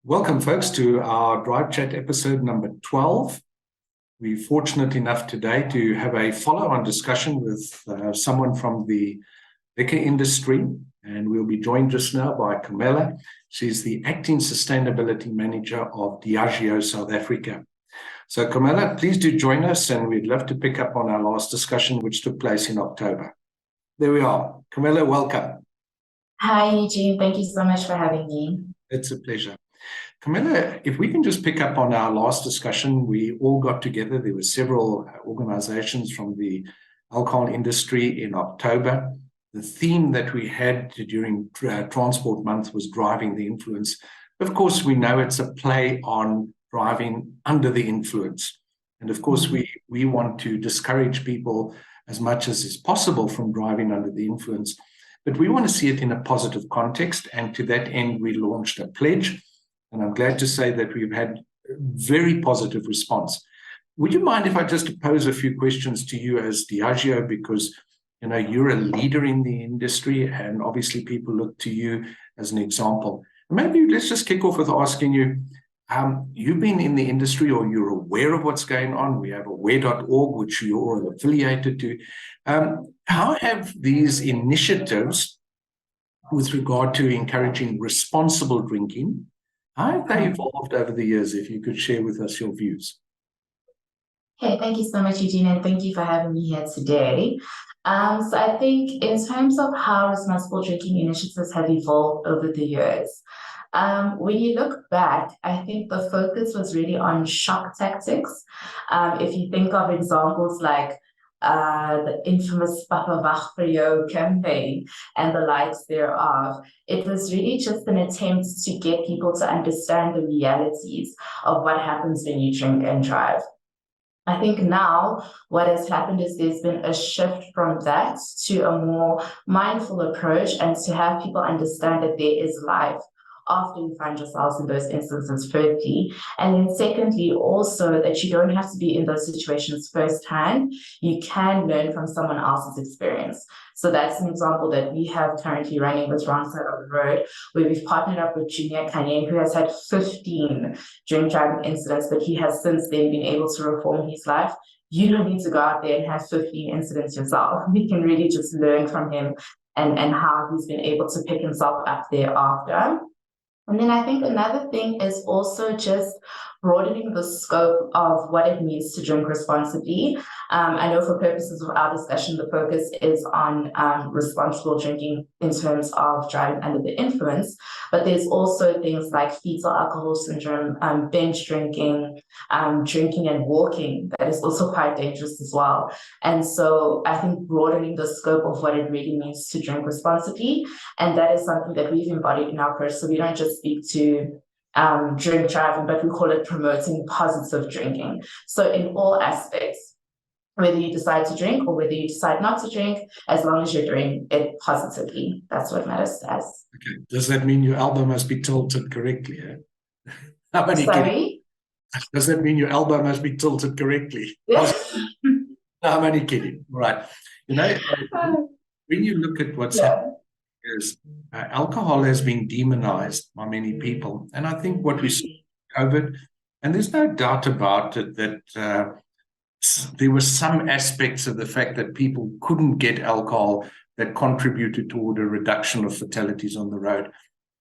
Welcome, folks, to our Drive Chat episode number 12. We're fortunate enough today to have a follow-on discussion with someone from the liquor industry, and we'll be joined just now by Carmela. She's the Acting Sustainability Manager of Diageo South Africa. So, Carmela, please do join us, and we'd love to pick up on our last discussion, which took place in October. There we are. Carmela, welcome. Hi, Eugene. Thank you so much for having me. It's a pleasure. Carmela, if we can just pick up on our last discussion, we all got together. There were several organizations from the alcohol industry in October. The theme that we had during Transport Month was driving the influence. Of course, we know it's a play on driving under the influence. And of course, we want to discourage people as much as is possible from driving under the influence. But we want to see it in a positive context. And to that end, we launched a pledge. And I'm glad to say that we've had a very positive response. Would you mind if I just pose a few questions to you as Diageo, because you're a leader in the industry and obviously people look to you as an example. Maybe let's just kick off with asking you, you've been in the industry or you're aware of what's going on. We have aware.org, which you're all affiliated to. How have these initiatives with regard to encouraging responsible drinking, how have they evolved over the years, if you could share with us your views? Okay, thank you so much, Eugene, and thank you for having me here today. So I think in terms of how responsible drinking initiatives have evolved over the years, when you look back, I think the focus was really on shock tactics. If you think of examples like the infamous Papa Wag vir jou campaign and the likes thereof, it was really just an attempt to get people to understand the realities of what happens when you drink and drive. I think now what has happened is there's been a shift from that to a more mindful approach and to have people understand that there is life after you find yourselves in those instances, firstly. And then secondly, also that you don't have to be in those situations firsthand. You can learn from someone else's experience. So that's an example that we have currently running with Wrong Side of the Road, where we've partnered up with Junior Kanye, who has had 15 drink driving incidents, but he has since then been able to reform his life. You don't need to go out there and have 15 incidents yourself. We can really just learn from him and how he's been able to pick himself up thereafter. And then I think another thing is also just broadening the scope of what it means to drink responsibly. I know for purposes of our discussion, the focus is on responsible drinking in terms of driving under the influence, but there's also things like fetal alcohol syndrome, binge drinking, drinking and walking that is also quite dangerous as well. And so I think broadening the scope of what it really means to drink responsibly, and that is something that we've embodied in our approach. So we don't just speak to drink driving, but we call it promoting positive drinking. So in all aspects, whether you decide to drink or whether you decide not to drink, as long as you're doing it positively, that's what matters to us. Okay. Does that mean your elbow must be tilted correctly? Eh? Sorry? Does that mean your elbow must be tilted correctly? No, I'm only kidding. Right. When you look at what's happening, is alcohol has been demonized by many people. And I think what we saw in COVID, and there's no doubt about it, that there were some aspects of the fact that people couldn't get alcohol that contributed toward a reduction of fatalities on the road.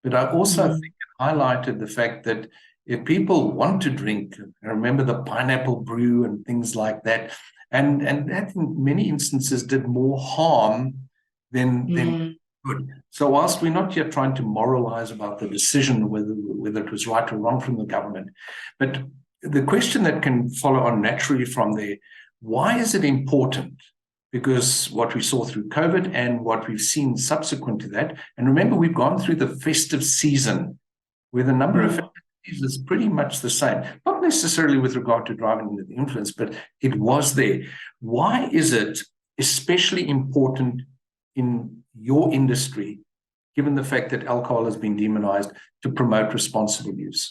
But I also think it highlighted the fact that if people want to drink, I remember the pineapple brew and things like that, and that in many instances did more harm than good. So whilst we're not yet trying to moralize about the decision, whether it was right or wrong from the government, but the question that can follow on naturally from there, why is it important? Because what we saw through COVID and what we've seen subsequent to that, and remember, we've gone through the festive season where the number of fatalities is pretty much the same, not necessarily with regard to driving under the influence, but it was there. Why is it especially important in your industry, given the fact that alcohol has been demonized, to promote responsible use?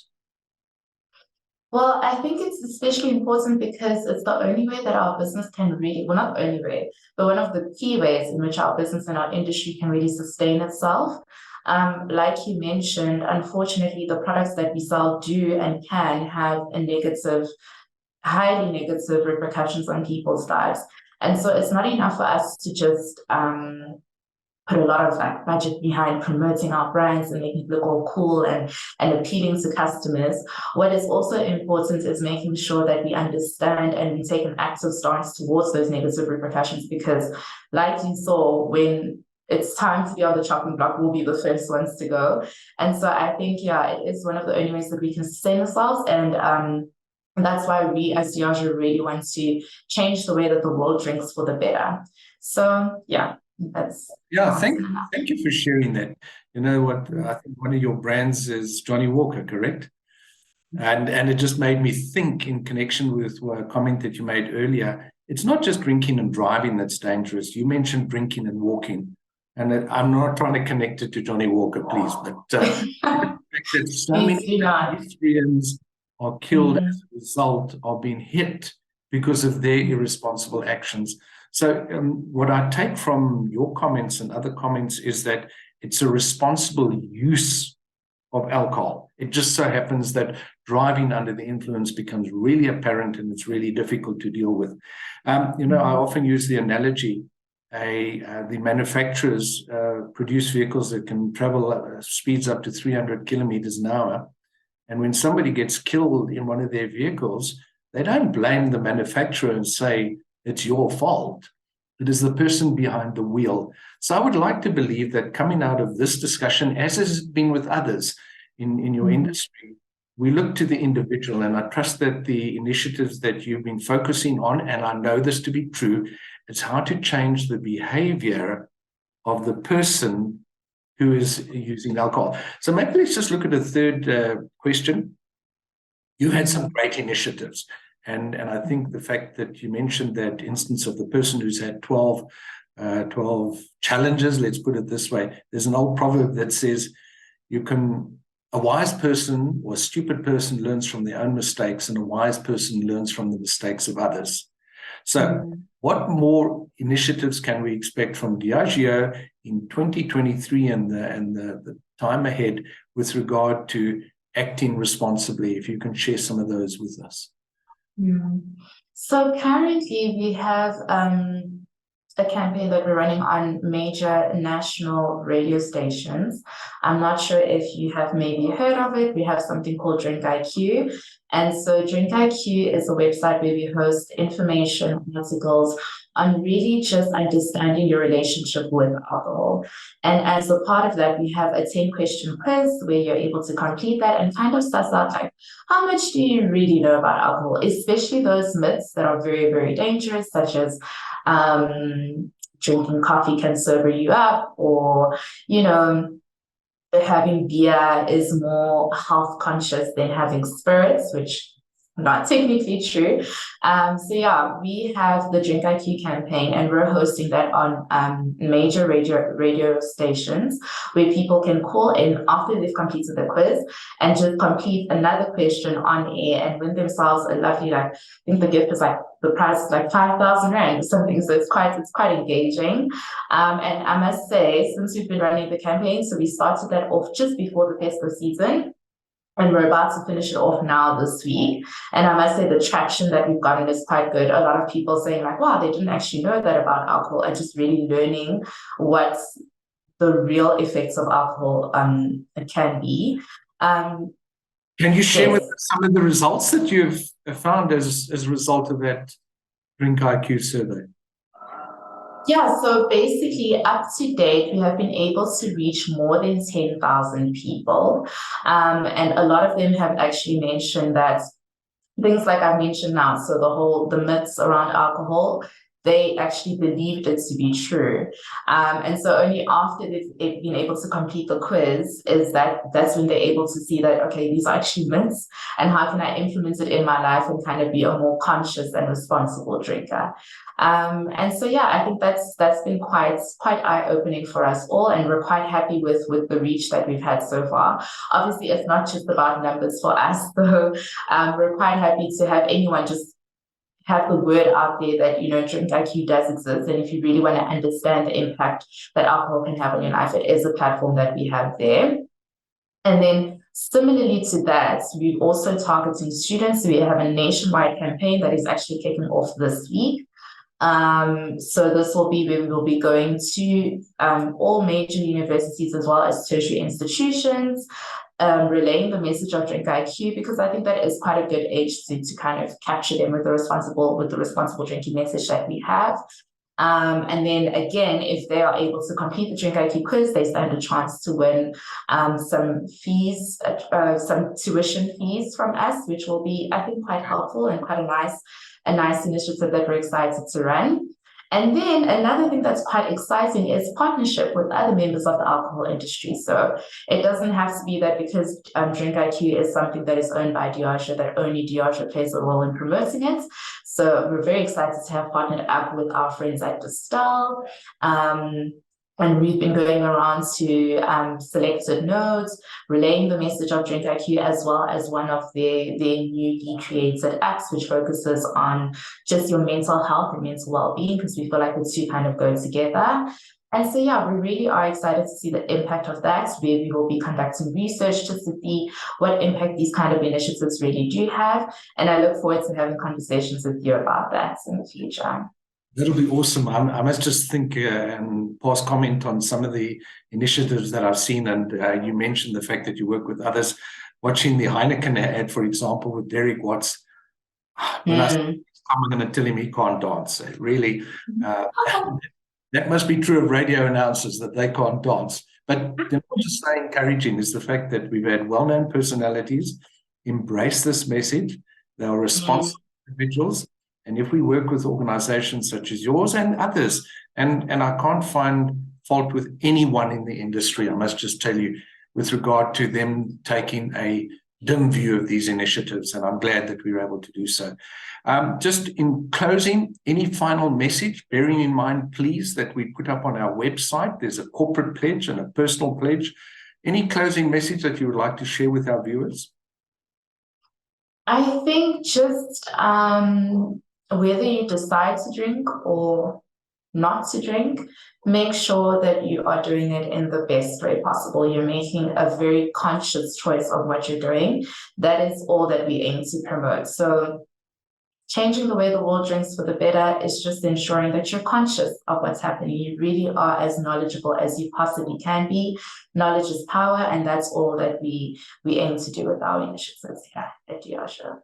Well, I think it's especially important because it's the only way that our business can really, well, not the only way, but one of the key ways in which our business and our industry can really sustain itself. Like you mentioned, unfortunately, the products that we sell do and can have a negative, highly negative repercussions on people's lives. And so it's not enough for us to just put a lot of like budget behind promoting our brands and making it look all cool and appealing to customers. What is also important is making sure that we understand and we take an active stance towards those negative repercussions, because like you saw, when it's time to be on the chopping block, we'll be the first ones to go. And so I think, yeah, it is one of the only ways that we can sustain ourselves. And that's why we as Diageo really want to change the way that the world drinks for the better. So yeah. Thank you for sharing that. You know what, I think one of your brands is Johnny Walker, correct? And it just made me think, in connection with a comment that you made earlier, it's not just drinking and driving that's dangerous. You mentioned drinking and walking, and I'm not trying to connect it to Johnny Walker, please, but the fact that so many pedestrians are killed as a result of being hit because of their irresponsible actions. So what I take from your comments and other comments is that it's a responsible use of alcohol. It just so happens that driving under the influence becomes really apparent, and it's really difficult to deal with. You know, I often use the analogy, the manufacturers produce vehicles that can travel speeds up to 300 kilometers an hour. And when somebody gets killed in one of their vehicles, they don't blame the manufacturer and say, it's your fault. It is the person behind the wheel. So I would like to believe that coming out of this discussion, as has been with others in your industry, we look to the individual. And I trust that the initiatives that you've been focusing on, and I know this to be true, it's how to change the behavior of the person who is using alcohol. So maybe let's just look at a third question. You had some great initiatives. And I think the fact that you mentioned that instance of the person who's had 12 challenges, let's put it this way. There's an old proverb that says, a wise person or a stupid person learns from their own mistakes, and a wise person learns from the mistakes of others. So what more initiatives can we expect from Diageo in 2023 and the time ahead with regard to acting responsibly? If you can share some of those with us. So currently we have a campaign that we're running on major national radio stations. I'm not sure if you have maybe heard of it. We have something called Drink IQ. And so Drink IQ is a website where we host information articles on really just understanding your relationship with alcohol. And as a part of that, we have a 10-question quiz where you're able to complete that and kind of suss out, like, how much do you really know about alcohol, especially those myths that are very, very dangerous, such as drinking coffee can sober you up, or, you know, having beer is more health conscious than having spirits, which not technically true. So yeah, we have the Drink IQ campaign, and we're hosting that on major radio stations, where people can call in after they've completed the quiz and just complete another question on air and win themselves a lovely, like, I think the gift is like, the price is like 5,000 Rand or something. So it's quite engaging. And I must say, since we've been running the campaign, so we started that off just before the festive season, and we're about to finish it off now this week. And I must say the traction that we've gotten is quite good. A lot of people saying like, wow, they didn't actually know that about alcohol, and just really learning what the real effects of alcohol can be. Can you share with us some of the results that you've found as a result of that Drink IQ survey? Yeah, so basically up to date, we have been able to reach more than 10,000 people. And a lot of them have actually mentioned that things like I mentioned now, so the myths around alcohol, they actually believed it to be true. And so only after they've been able to complete the quiz that's when they're able to see that, okay, these are actually myths, and how can I implement it in my life and kind of be a more conscious and responsible drinker. And so, yeah, I think that's been quite eye-opening for us all, and we're quite happy with the reach that we've had so far. Obviously, it's not just about numbers for us, so we're quite happy to have anyone just have the word out there that, you know, Drink IQ does exist. And if you really want to understand the impact that alcohol can have on your life, it is a platform that we have there. And then similarly to that, we're also targeting students. We have a nationwide campaign that is actually kicking off this week. So this will be where we will be going to all major universities as well as tertiary institutions, relaying the message of Drink IQ, because I think that is quite a good age to kind of capture them with the responsible drinking message that we have. And then again, if they are able to complete the Drink IQ quiz, they stand a chance to win some fees, some tuition fees from us, which will be, I think, quite helpful and quite a nice initiative that we're excited to run. And then another thing that's quite exciting is partnership with other members of the alcohol industry. So it doesn't have to be that because Drink IQ is something that is owned by Diageo, that only Diageo plays a role in promoting it. So we're very excited to have partnered up with our friends at Distill. And we've been going around to selected nodes, relaying the message of Drink IQ, as well as one of their newly created apps, which focuses on just your mental health and mental well-being, because we feel like the two kind of go together. And so, yeah, we really are excited to see the impact of that, where we will be conducting research just to see what impact these kind of initiatives really do have. And I look forward to having conversations with you about that in the future. That'll be awesome. I must just think and pass comment on some of the initiatives that I've seen. And you mentioned the fact that you work with others. Watching the Heineken ad, for example, with Derek Watts, when I'm going to tell him he can't dance. Really, that must be true of radio announcers, that they can't dance. But they're not just so encouraging is the fact that we've had well-known personalities embrace this message. They are responsible individuals. And if we work with organizations such as yours and others, and I can't find fault with anyone in the industry, I must just tell you, with regard to them taking a dim view of these initiatives, and I'm glad that we were able to do so. Just in closing, any final message, bearing in mind, please, that we put up on our website, there's a corporate pledge and a personal pledge. Any closing message that you would like to share with our viewers? I think just whether you decide to drink or not to drink, make sure that you are doing it in the best way possible. You're making a very conscious choice of what you're doing. That is all that we aim to promote. So changing the way the world drinks for the better is just ensuring that you're conscious of what's happening. You really are as knowledgeable as you possibly can be. Knowledge is power, and that's all that we aim to do with our initiatives here at Diageo.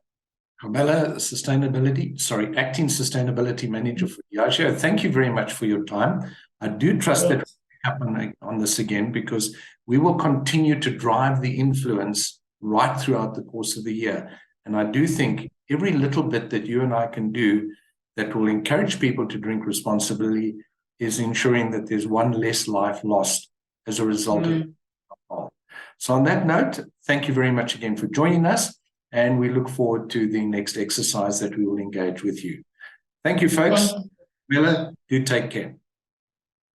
Carmela, Acting Sustainability Manager for Diageo. Thank you very much for your time. I do trust that we'll happen on this again, because we will continue to drive the influence right throughout the course of the year. And I do think every little bit that you and I can do that will encourage people to drink responsibly is ensuring that there's one less life lost as a result of alcohol. So on that note, thank you very much again for joining us. And we look forward to the next exercise that we will engage with you. Thank you, folks. Mila, do take care.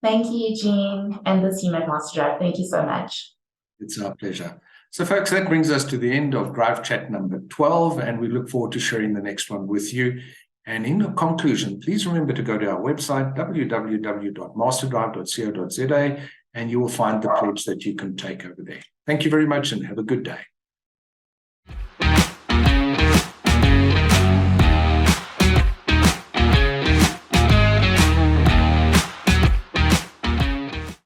Thank you, Eugene, and the team at MasterDrive. Thank you so much. It's our pleasure. So, folks, that brings us to the end of Drive Chat number 12, and we look forward to sharing the next one with you. And in conclusion, please remember to go to our website, www.masterdrive.co.za, and you will find the pledge that you can take over there. Thank you very much and have a good day.